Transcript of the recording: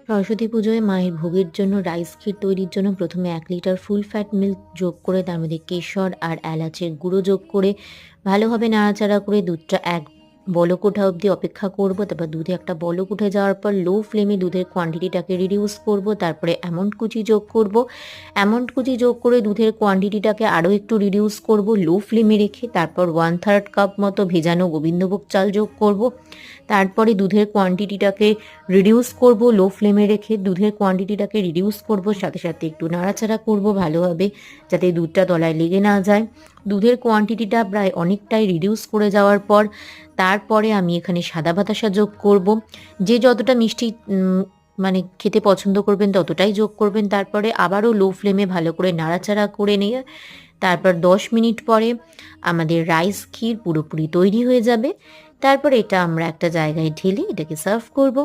সরস্বতী পুজোয় মায়ের ভোগের জন্য রাইস ক্ষীর তৈরির জন্য প্রথমে 1 লিটার ফুল ফ্যাট মিল্ক যোগ করে তার মধ্যে কেশর আর এলাচের গুঁড়ো যোগ করে ভালোভাবে নাড়াচাড়া করে দুধটা এক বলক ওঠা অবধি অপেক্ষা করব। তারপর দুধে একটা বলক উঠে যাওয়ার পর লো ফ্লেমে দুধের কোয়ান্টিটিটাকে রিডিউস করব। তারপরে অ্যামন্ড কুচি যোগ করব। অ্যামন্ড কুচি যোগ করে দুধের কোয়ান্টিটিটাকে আরও একটু রিডিউস করব লো ফ্লেমে রেখে। তারপর 1/3 কাপ মতো ভেজানো গোবিন্দভোগ চাল যোগ করব। তারপরে দুধের কোয়ান্টিটিটাকে রিডিউস করব লো ফ্লেমে রেখে। দুধের কোয়ান্টিটিটাকে রিডিউস করব, সাথে সাথে একটু নাড়াচাড়া করব ভালোভাবে যাতে দুধটা তলায় লেগে না যায়। দুধের কোয়ান্টিটিটা প্রায় অনেকটাই রিডিউস করে যাওয়ার পর তারপরে আমি এখানে সাদা বাতাসা যোগ করব। যে যতটা মিষ্টি মানে খেতে পছন্দ করবেন ততটাই যোগ করবেন। তারপরে আবারও লো ফ্লেমে ভালো করে নাড়াচাড়া করে নিয়ে তারপর 10 মিনিট পরে আমাদের রাইস ক্ষীর পুরোপুরি তৈরি হয়ে যাবে। তারপর এটা আমরা একটা জায়গায় ঢেলে এটাকে সার্ভ করব।